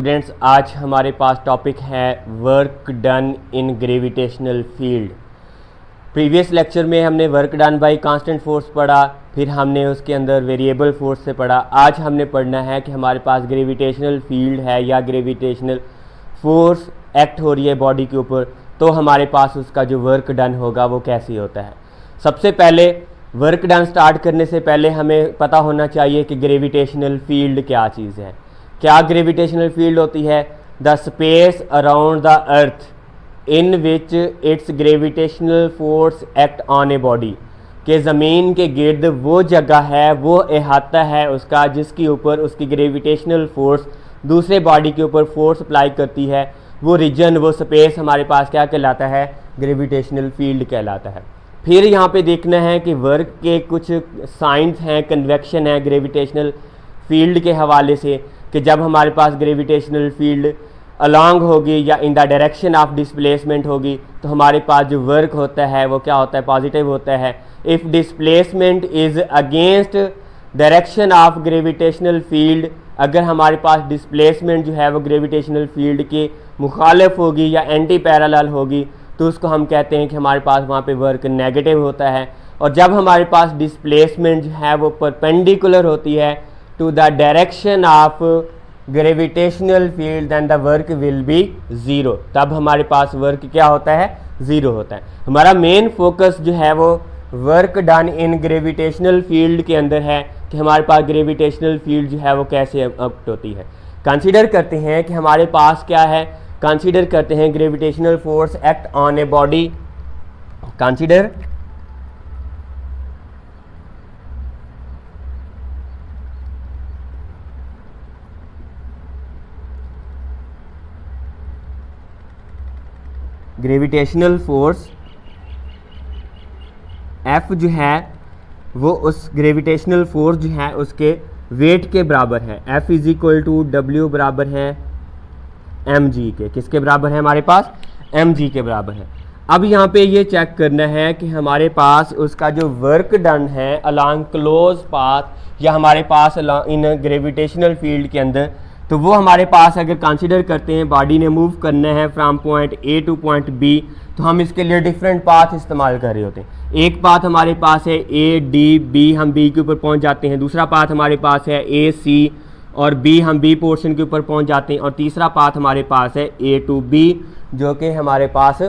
Students, आज हमारे पास topic है work done in gravitational field. Previous lecture में हमने work done by constant force पढ़ा, फिर हमने उसके अंदर वेरिएबल फोर्स से पढ़ा। आज हमने पढ़ना है कि हमारे पास ग्रेविटेशनल फील्ड है या ग्रेविटेशनल फोर्स एक्ट हो रही है बॉडी के ऊपर, तो हमारे पास उसका जो वर्क डन होगा वो कैसे होता है। सबसे पहले वर्क डन स्टार्ट करने से पहले हमें पता होना चाहिए कि ग्रेविटेशनल फील्ड क्या चीज़ है। क्या ग्रेविटेशनल फील्ड होती है? The space around the earth in which it's gravitational force act on a body, के ज़मीन के गिर्द वो जगह है, वो अहाता है उसका जिसके ऊपर उसकी ग्रेविटेशनल फोर्स दूसरे बॉडी के ऊपर फोर्स अप्लाई करती है। वो रीजन, वो स्पेस हमारे पास क्या कहलाता है? ग्रेविटेशनल फील्ड कहलाता है। फिर यहाँ पे देखना है कि वर्क के कुछ साइंस हैं, कन्वेक्शन है ग्रेविटेशनल फील्ड के हवाले से, कि जब हमारे पास ग्रेविटेशनल फील्ड अलॉन्ग होगी या in the direction of displacement होगी तो हमारे पास जो वर्क होता है वो क्या होता है? पॉजिटिव होता है। If displacement is against direction of gravitational field, अगर हमारे पास डिस्प्लेसमेंट जो है वो ग्रेविटेशनल फील्ड के मुखालिफ होगी या एंटी पैरेलल होगी तो उसको हम कहते हैं कि हमारे पास वहाँ पे वर्क नेगेटिव होता है। और जब हमारे पास डिस्प्लेसमेंट जो है वो परपेंडिकुलर होती है to the direction of gravitational field, then the work will be zero. तब हमारे पास वर्क क्या होता है? ज़ीरो होता है। हमारा मेन फोकस जो है वो work done in gravitational field के अंदर है कि हमारे पास ग्रेविटेशनल फील्ड जो है वो कैसे एक्ट होती है। कंसीडर करते हैं कि हमारे पास क्या है, कंसीडर करते हैं gravitational force act on a body. Consider gravitational force F जो है वो उस ग्रेविटेशनल फोर्स जो है उसके वेट के बराबर है। F is equal to W बराबर है mg के। किसके बराबर है? हमारे पास mg के बराबर है। अब यहाँ पे ये चेक करना है कि हमारे पास उसका जो वर्क डन है अलॉन्ग क्लोज पाथ या हमारे पास इन ग्रेविटेशनल फील्ड के अंदर, तो वो हमारे पास अगर कंसीडर करते हैं बॉडी ने मूव करना है from point A to point B, तो हम इसके लिए डिफरेंट पाथ इस्तेमाल कर रहे होते हैं। एक पाथ हमारे पास है ए डी बी, हम बी के ऊपर पहुंच जाते हैं। दूसरा पाथ हमारे पास है ए सी और बी, हम बी पोर्शन के ऊपर पहुंच जाते हैं। और तीसरा पाथ हमारे पास है ए टू बी, जो कि हमारे पास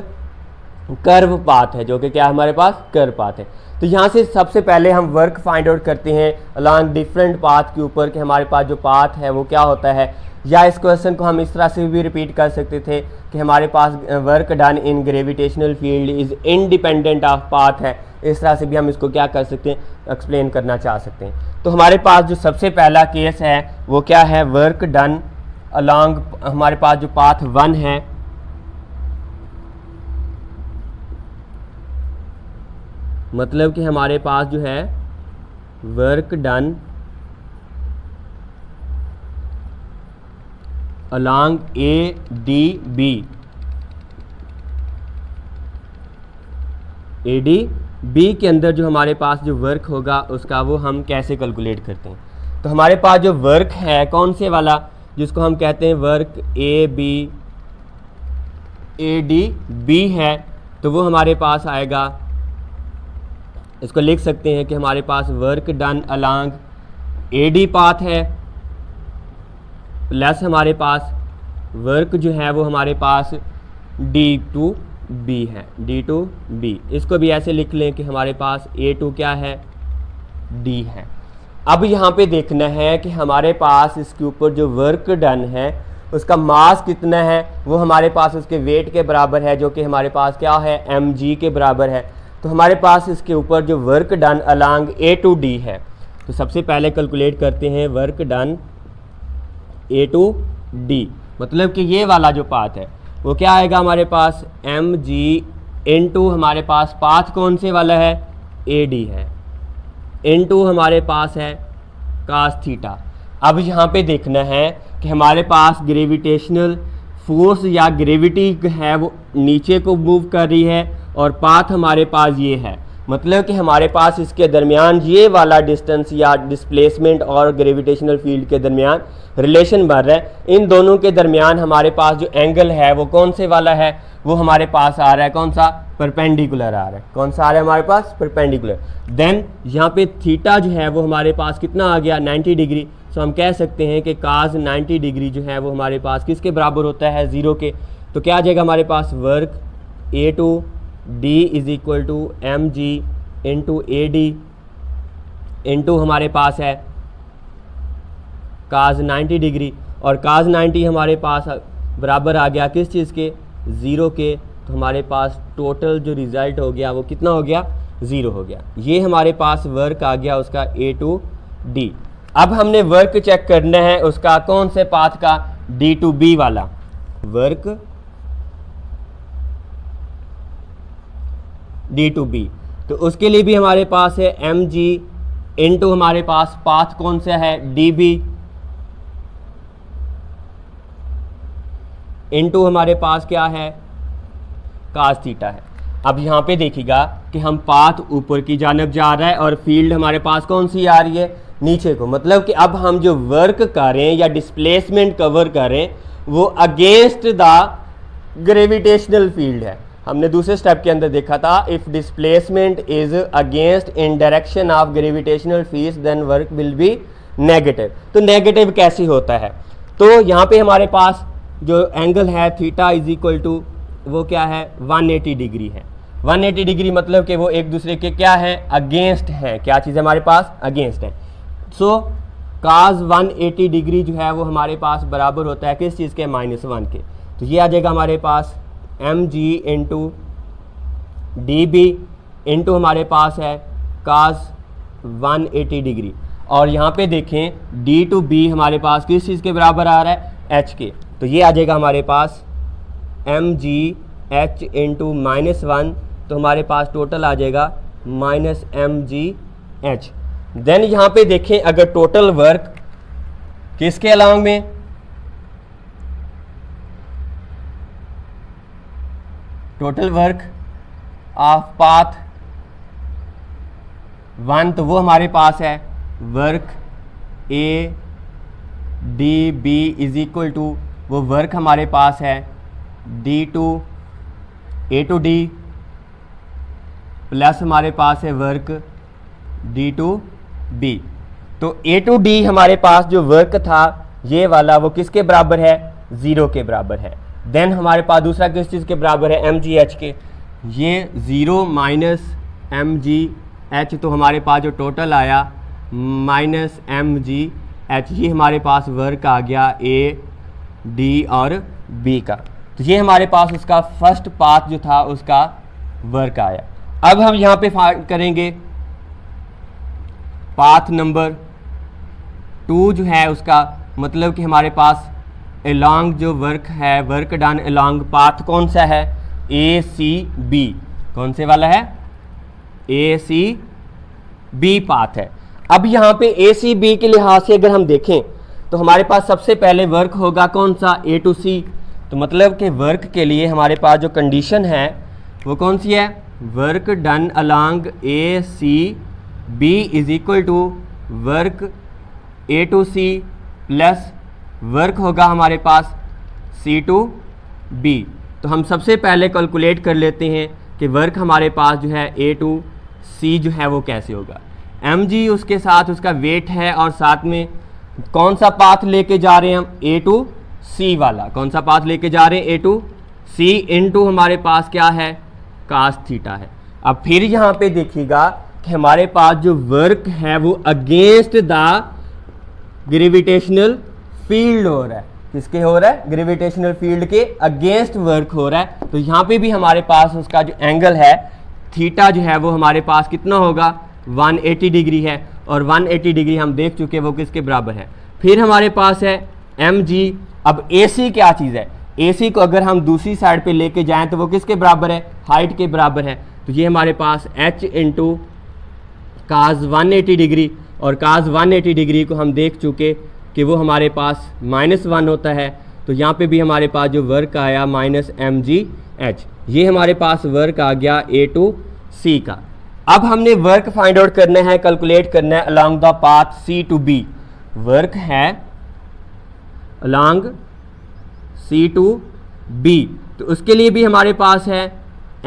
कर्व पाथ है, जो कि क्या हमारे पास कर्व पाथ है। तो यहाँ से सबसे पहले हम वर्क फाइंड आउट करते हैं अलॉन्ग डिफरेंट पाथ के ऊपर कि हमारे पास जो पाथ है वो क्या होता है। या इस क्वेश्चन को हम इस तरह से भी रिपीट कर सकते थे कि हमारे पास work done in gravitational field is independent of path है। इस तरह से भी हम इसको क्या कर सकते हैं? एक्सप्लेन करना चाह सकते हैं। तो हमारे पास जो सबसे पहला केस है वो क्या है? वर्क डन अलॉन्ग, हमारे पास जो पाथ 1 है मतलब कि हमारे पास जो है work done along A D B, A D B के अंदर जो हमारे पास जो वर्क होगा उसका वो हम कैसे कैलकुलेट करते हैं। तो हमारे पास जो वर्क है कौन से वाला, जिसको हम कहते हैं work A B A D B है, तो वो हमारे पास आएगा, इसको लिख सकते हैं कि हमारे पास work done along A D path है प्लस हमारे पास वर्क जो है वो हमारे पास डी टू बी है, डी टू बी। इसको भी ऐसे लिख लें कि हमारे पास ए टू क्या है? डी है। अब यहाँ पे देखना है कि हमारे पास इसके ऊपर जो वर्क डन है उसका मास कितना है, वो हमारे पास उसके वेट के बराबर है, जो कि हमारे पास क्या है? mg के बराबर है। तो हमारे पास इसके ऊपर जो work done along A to D है, तो सबसे पहले कैलकुलेट करते हैं work done A to D, मतलब कि ये वाला जो पाथ है वो क्या आएगा हमारे पास? mg इनटू हमारे पास पाथ कौन से वाला है? ए डी है, इनटू हमारे पास है कास थीटा। अब यहाँ पे देखना है कि हमारे पास ग्रेविटेशनल फोर्स या ग्रेविटी है वो नीचे को मूव कर रही है और पाथ हमारे पास ये है। मतलब कि हमारे पास इसके दरमियान ये वाला डिस्टेंस या डिस्प्लेसमेंट और ग्रेविटेशनल फील्ड के दरमियान रिलेशन बन रहा है। इन दोनों के दरमियान हमारे पास जो एंगल है वो कौन से वाला है, वो हमारे पास आ रहा है कौन सा, परपेंडिकुलर आ रहा है। कौन सा आ रहा है हमारे पास, परपेंडिकुलर। देन यहाँ पे थीटा जो है वो हमारे पास कितना आ गया, 90 डिग्री। सो हम कह सकते हैं कि काज 90 डिग्री जो है वो हमारे पास किसके बराबर होता है, 0 के। तो क्या आ जाएगा हमारे पास, work A to D is equal to m g into A D into हमारे पास है काज 90 डिग्री, और काज 90 हमारे पास बराबर आ गया किस चीज़ के, 0 के। तो हमारे पास टोटल जो रिज़ल्ट हो गया वो कितना हो गया, 0 हो गया। ये हमारे पास वर्क आ गया उसका ए टू डी। अब हमने वर्क चेक करना है उसका कौन से पाथ का, डी टू बी वाला वर्क, डी टू बी। तो उसके लिए भी हमारे पास है एम जी इंटू हमारे पास पाथ कौन सा है, डी बी, इंटू हमारे पास क्या है, कास थीटा है। अब यहाँ पे देखिएगा कि हम पाथ ऊपर की जानब जा रहा है और फील्ड हमारे पास कौन सी आ रही है, नीचे को। मतलब कि अब हम जो वर्क करें या डिस्प्लेसमेंट कवर करें वो अगेंस्ट द ग्रेविटेशनल फील्ड है। हमने दूसरे स्टेप के अंदर देखा था, if displacement is against in direction of gravitational field then work will be negative. तो नेगेटिव कैसे होता है, तो यहाँ पे हमारे पास जो एंगल है थीटा इज इक्वल टू वो क्या है, 180 डिग्री है। 180 डिग्री मतलब कि वो एक दूसरे के क्या है, अगेंस्ट है। क्या चीज़ है हमारे पास, अगेंस्ट है। सो काज 180 डिग्री जो है वो हमारे पास बराबर होता है किस चीज़ के, -1 के। तो ये आ जाएगा हमारे पास m g into D B into हमारे पास है काज 180 डिग्री। और यहाँ पे देखें डी टू बी हमारे पास किस चीज़ के बराबर आ रहा है, एच के। तो ये आ जाएगा हमारे पास एम जी एच इंटू -1। तो हमारे पास टोटल आ जाएगा -एम जी एच। देन यहाँ पे देखें अगर टोटल वर्क किसके अलॉन्ग में, टोटल वर्क ऑफ पाथ 1, तो वो हमारे पास है work A D B is equal to वो वर्क हमारे पास है D to A to D plus हमारे पास है वर्क डी टू बी। तो ए टू डी हमारे पास जो वर्क था ये वाला वो किसके बराबर है, 0 के बराबर है। देन हमारे पास दूसरा किस चीज़ के बराबर है, एम जी एच के। ये 0 माइनस एम जी एच, तो हमारे पास जो टोटल आया -एम जी एच, ये हमारे पास वर्क आ गया ए डी और बी का। तो ये हमारे पास उसका फर्स्ट पाथ जो था उसका वर्क आया। अब हम यहाँ पे फाइंड करेंगे पाथ नंबर 2 जो है उसका, मतलब कि हमारे पास अलॉन्ग जो वर्क है, वर्क डन अलॉन्ग पाथ कौन सा है, ए सी बी। कौन से वाला है, ए सी बी पाथ है। अब यहाँ पे ए सी बी के लिहाज से अगर हम देखें तो हमारे पास सबसे पहले वर्क होगा कौन सा, ए टू सी। तो मतलब कि वर्क के लिए हमारे पास जो कंडीशन है वो कौन सी है, work done along A C B is equal to work A to C plus work होगा हमारे पास सी टू बी। तो हम सबसे पहले कैलकुलेट कर लेते हैं कि वर्क हमारे पास जो है ए टू सी जो है वो कैसे होगा। एम जी उसके साथ उसका वेट है और साथ में कौन सा पाथ लेके जा रहे हैं हम, ए टू सी वाला। कौन सा पाथ लेके जा रहे हैं, ए टू सी इंटू हमारे पास क्या है, कास थीटा है। अब फिर यहाँ पे देखिएगा कि हमारे पास जो वर्क है वो अगेंस्ट द ग्रेविटेशनल फील्ड हो रहा है। किसके हो रहा है, ग्रेविटेशनल फील्ड के अगेंस्ट वर्क हो रहा है। तो यहाँ पे भी हमारे पास उसका जो एंगल है थीटा जो है वो हमारे पास कितना होगा, 180 डिग्री है। और 180 डिग्री हम देख चुके हैं वो किसके बराबर है। फिर हमारे पास है एम जी। अब ए सी क्या चीज़ है, ए सी को अगर हम दूसरी साइड पे लेके जाएं तो वो किसके बराबर है, हाइट के बराबर है। तो ये हमारे पास एच इंटू काज 180 डिग्री, और काज 180 डिग्री को हम देख चुके कि वो हमारे पास -1 होता है। तो यहाँ पे भी हमारे पास जो वर्क आया -एम जी एच, ये हमारे पास वर्क आ गया ए टू सी का। अब हमने वर्क फाइंड आउट करना है, कैलकुलेट करना है along the path C to B. Work है अलोंग सी टू बी, तो उसके लिए भी हमारे पास है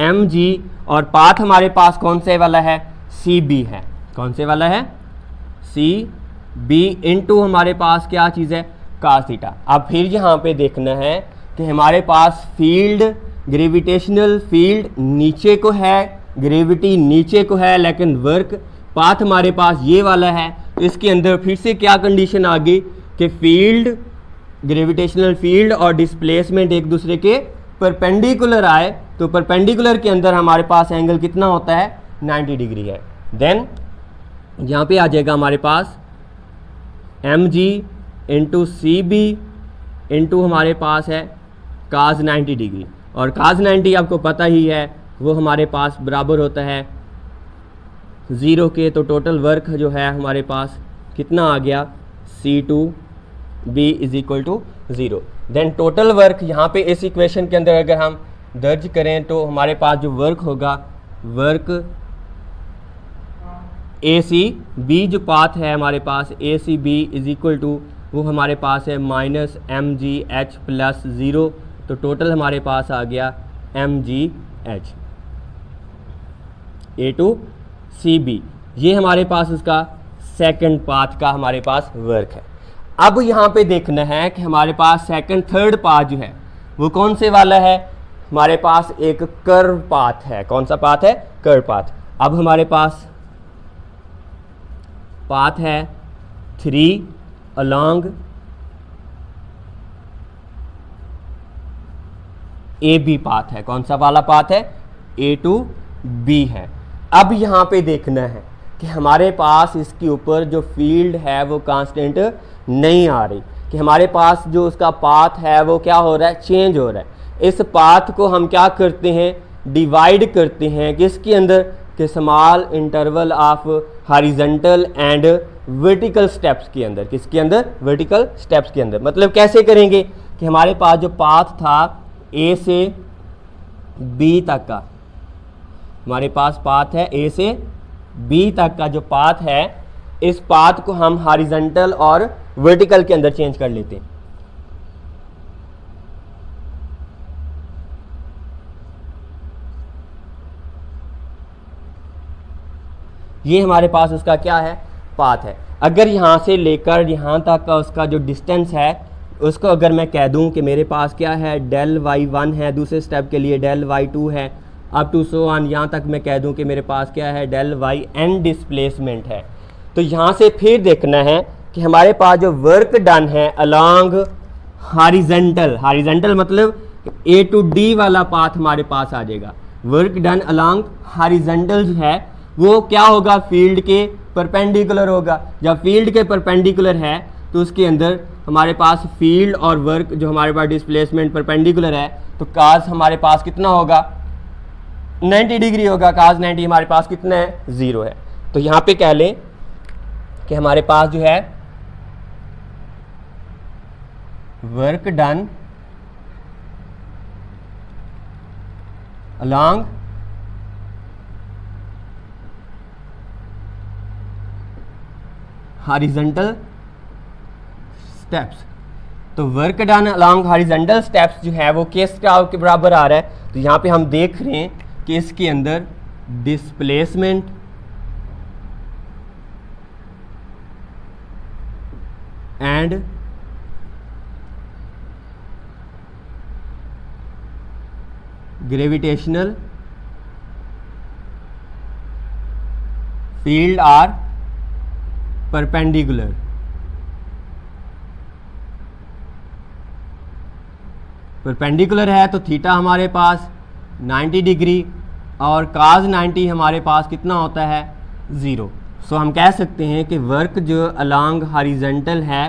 एम जी, और पाथ हमारे पास कौन से वाला है, सी बी है। कौन से वाला है, सी बी इंटू हमारे पास क्या चीज़ है, कास थीटा। अब फिर यहाँ पे देखना है कि हमारे पास फील्ड, ग्रेविटेशनल फील्ड नीचे को है, ग्रेविटी नीचे को है, लेकिन वर्क पाथ हमारे पास ये वाला है। तो इसके अंदर फिर से क्या कंडीशन आ गई कि फील्ड, ग्रेविटेशनल फील्ड और डिस्प्लेसमेंट एक दूसरे के परपेंडिकुलर आए, तो परपेंडिकुलर के अंदर हमारे पास एंगल कितना होता है, 90 डिग्री है। देन यहाँ पे आ जाएगा हमारे पास m g into C B into हमारे पास है काज 90 डिग्री, और काज 90 आपको पता ही है वो हमारे पास बराबर होता है 0 के। तो टोटल वर्क जो है हमारे पास कितना आ गया, C to B is equal to 0। Then total work यहाँ पे इस इक्वेशन के अंदर अगर हम दर्ज करें तो हमारे पास जो वर्क होगा, वर्क ए सी बी जो पाथ है हमारे पास A C B is equal to वो हमारे पास है minus m g h plus 0। तो टोटल हमारे पास आ गया m g h A to C B. ये हमारे पास उसका सेकंड पाथ का हमारे पास वर्क है। अब यहाँ पे देखना है कि हमारे पास सेकंड थर्ड पाथ जो है वो कौन से वाला है, हमारे पास एक कर्व पाथ है। कौन सा पाथ है, कर्व पाथ। अब हमारे पास पाथ है 3 अलोंग ए बी पाथ है। कौन सा वाला पाथ है, ए टू बी है। अब यहाँ पे देखना है कि हमारे पास इसके ऊपर जो फील्ड है वो कांस्टेंट नहीं आ रही, कि हमारे पास जो उसका पाथ है वो क्या हो रहा है, चेंज हो रहा है। इस पाथ को हम क्या करते हैं, डिवाइड करते हैं किसके अंदर, कि small interval of horizontal and vertical steps के अंदर। किसके अंदर, वर्टिकल स्टेप्स के अंदर। मतलब कैसे करेंगे कि हमारे पास जो पाथ था ए से बी तक का, हमारे पास पाथ है ए से बी तक का जो पाथ है, इस पाथ को हम हॉरिजॉन्टल और वर्टिकल के अंदर चेंज कर लेते हैं। ये हमारे पास उसका क्या है, पाथ है। अगर यहाँ से लेकर यहाँ तक का उसका जो डिस्टेंस है उसको अगर मैं कह दूँ कि मेरे पास क्या है, डेल वाई 1 है, दूसरे स्टेप के लिए डेल वाई 2 है, अप टू सो ऑन यहाँ तक मैं कह दूँ कि मेरे पास क्या है, डेल वाई एन डिस्प्लेसमेंट है। तो यहाँ से फिर देखना है कि हमारे पास जो वर्क डन है अलोंग हॉरिजॉन्टल, हॉरिजॉन्टल मतलब ए टू डी वाला पाथ हमारे पास आ जाएगा। वर्क डन अलोंग हॉरिजॉन्टल जो है वो क्या होगा, फील्ड के परपेंडिकुलर होगा। जब फील्ड के परपेंडिकुलर है तो उसके अंदर हमारे पास फील्ड और वर्क जो हमारे पास डिस्प्लेसमेंट परपेंडिकुलर है, तो काज हमारे पास कितना होगा, 90 डिग्री होगा। काज 90 हमारे पास कितना है, 0 है। तो यहाँ पे कह लें कि हमारे पास जो है work done along horizontal steps, तो work done along horizontal steps जो है वो किस के बराबर आ रहा है। तो यहाँ पे हम देख रहे हैं कि इसके अंदर displacement and gravitational field are perpendicular. Perpendicular है तो थीटा हमारे पास 90 डिग्री और काज 90 हमारे पास कितना होता है, 0। सो हम कह सकते हैं कि वर्क जो अलोंग हॉरिजॉन्टल है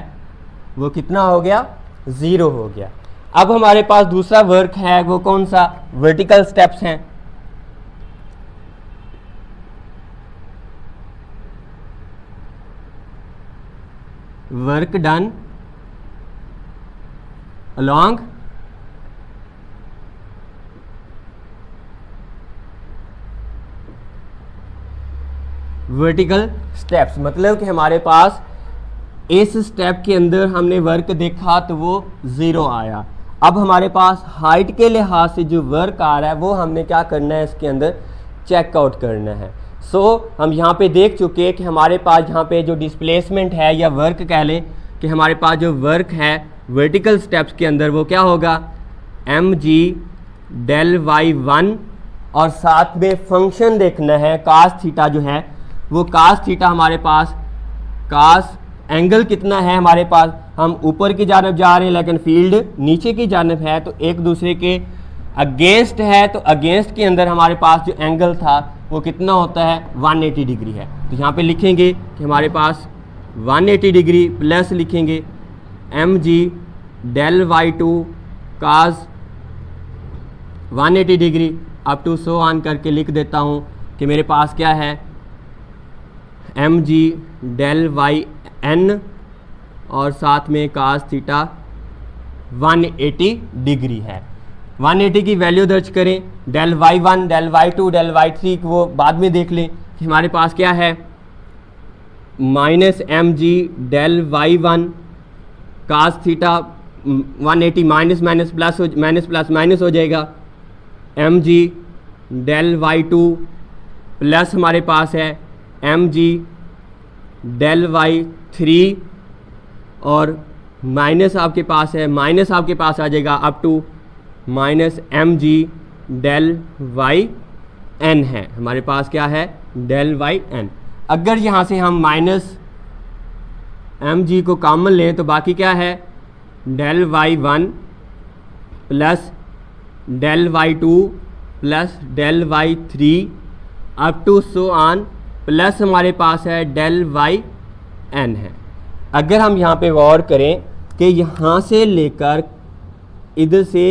वो कितना हो गया, 0 हो गया। अब हमारे पास दूसरा वर्क है वो कौन सा, वर्टिकल स्टेप्स हैं। Work done along vertical steps, मतलब कि हमारे पास इस स्टेप के अंदर हमने वर्क देखा तो वो 0 आया। अब हमारे पास हाइट के लिहाज से जो वर्क आ रहा है वो हमने क्या करना है, इसके अंदर चेकआउट करना है। हम यहाँ पे देख चुके हैं कि हमारे पास यहाँ पे जो डिस्प्लेसमेंट है या वर्क कह लें कि हमारे पास जो वर्क है वर्टिकल स्टेप्स के अंदर वो क्या होगा, mg del y1, और साथ में फंक्शन देखना है कास थीटा जो है वो कास थीटा हमारे पास कास एंगल कितना है हमारे पास, हम ऊपर की जानब जा रहे हैं लेकिन फील्ड नीचे की जानब है तो एक दूसरे के अगेंस्ट है, तो अगेंस्ट के अंदर हमारे पास जो एंगल था वो कितना होता है 180 डिग्री है। तो यहाँ पे लिखेंगे कि हमारे पास 180 डिग्री प्लस लिखेंगे mg del y2 cos 180 degree up to so on करके लिख देता हूँ कि मेरे पास क्या है mg del yn और साथ में cos थीटा 180 डिग्री है। 180 की वैल्यू दर्ज करें, del y1 del y2 del y3 वो बाद में देख लें कि हमारे पास क्या है minus mg del y1 cos theta 180 minus minus plus plus minus हो जाएगा, mg del y2 प्लस हमारे पास है mg del y3 और माइनस आपके पास है, माइनस आपके पास आ जाएगा up to minus mg del yn है, हमारे पास क्या है del yn। अगर यहाँ से हम माइनस mg को कॉमन लें तो बाकी क्या है del y1 plus del y2 plus del y3 up to so on plus हमारे पास है del yn है। अगर हम यहाँ पे गौर करें कि यहाँ से लेकर इधर से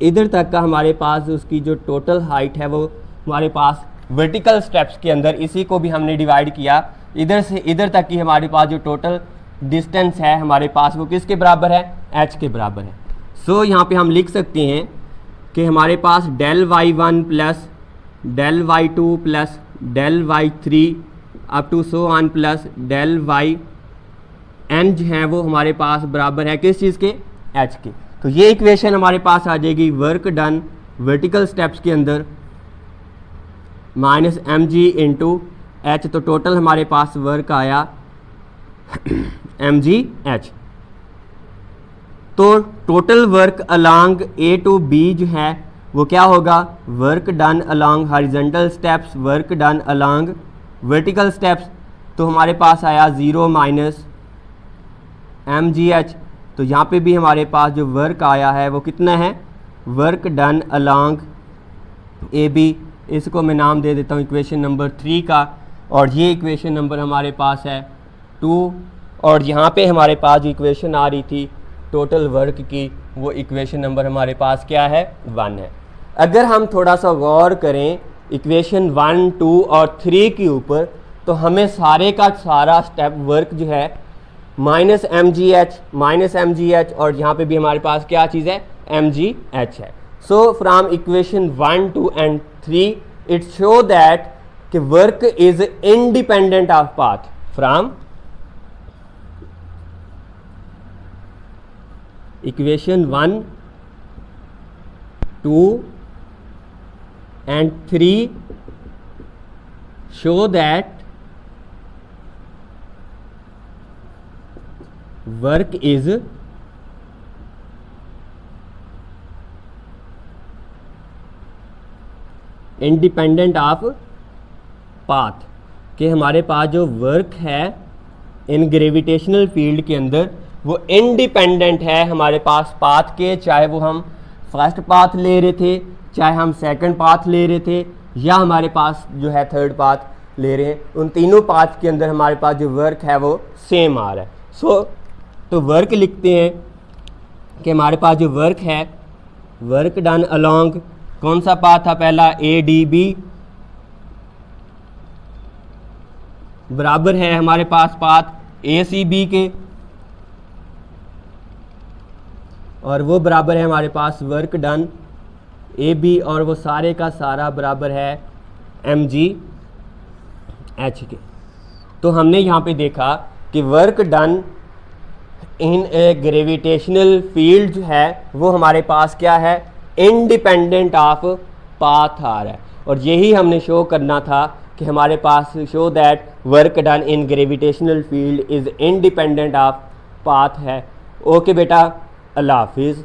इधर तक का हमारे पास उसकी जो टोटल हाइट है वो हमारे पास वर्टिकल स्टेप्स के अंदर इसी को भी हमने डिवाइड किया, इधर से इधर तक की हमारे पास जो टोटल डिस्टेंस है हमारे पास वो किसके बराबर है, h के बराबर है। यहाँ पे हम लिख सकते हैं कि हमारे पास del y1 plus del y2 plus del y3 up to so on plus del yn जो है वो हमारे पास बराबर है किस चीज़ के, h के। तो ये इक्वेशन हमारे पास आ जाएगी वर्क डन वर्टिकल स्टेप्स के अंदर माइनस mg इंटू h, तो टोटल हमारे पास वर्क आया mg h। तो total work along A to B जो है वो क्या होगा, work done along horizontal steps work done along vertical steps, तो हमारे पास आया 0 माइनस mgh। तो यहाँ पे भी हमारे पास जो वर्क आया है वो कितना है, वर्क डन अलोंग AB, इसको मैं नाम दे देता हूँ इक्वेशन नंबर 3 का, और ये इक्वेशन नंबर हमारे पास है 2, और यहाँ पे हमारे पास जो इक्वेशन आ रही थी टोटल वर्क की वो इक्वेशन नंबर हमारे पास क्या है 1 है। अगर हम थोड़ा सा गौर करें इक्वेशन 1, 2 और 3 के ऊपर तो हमें सारे का सारा स्टेप वर्क जो है माइनस एम जी एच और यहाँ पे भी हमारे पास क्या चीज़ है mgh है। So from equation 1, 2 and 3 it show that कि work is independent of path from equation 1, 2 and 3 show that work is independent of path, कि हमारे पास जो वर्क है इन ग्रेविटेशनल फील्ड के अंदर वो इंडिपेंडेंट है हमारे पास पाथ के, चाहे वो हम फर्स्ट पाथ ले रहे थे, चाहे हम सेकंड पाथ ले रहे थे, या हमारे पास जो है थर्ड पाथ ले रहे हैं, उन तीनों पाथ के अंदर हमारे पास जो वर्क है वो सेम आ रहा है। तो वर्क लिखते हैं कि हमारे पास जो वर्क है वर्क डन अलोंग कौन सा पाथ था पहला, ADB बराबर है हमारे पास पाथ ACB के, और वो बराबर है हमारे पास वर्क डन AB, और वो सारे का सारा बराबर है mgh एच के। तो हमने यहाँ पे देखा कि वर्क डन इन ए ग्रेविटेशनल फील्ड जो है वो हमारे पास क्या है, इंडिपेंडेंट ऑफ पाथ आर है। और यही हमने शो करना था कि हमारे पास show that work done in gravitational field is independent of path है। ओके बेटा, अल्लाह हाफिज़।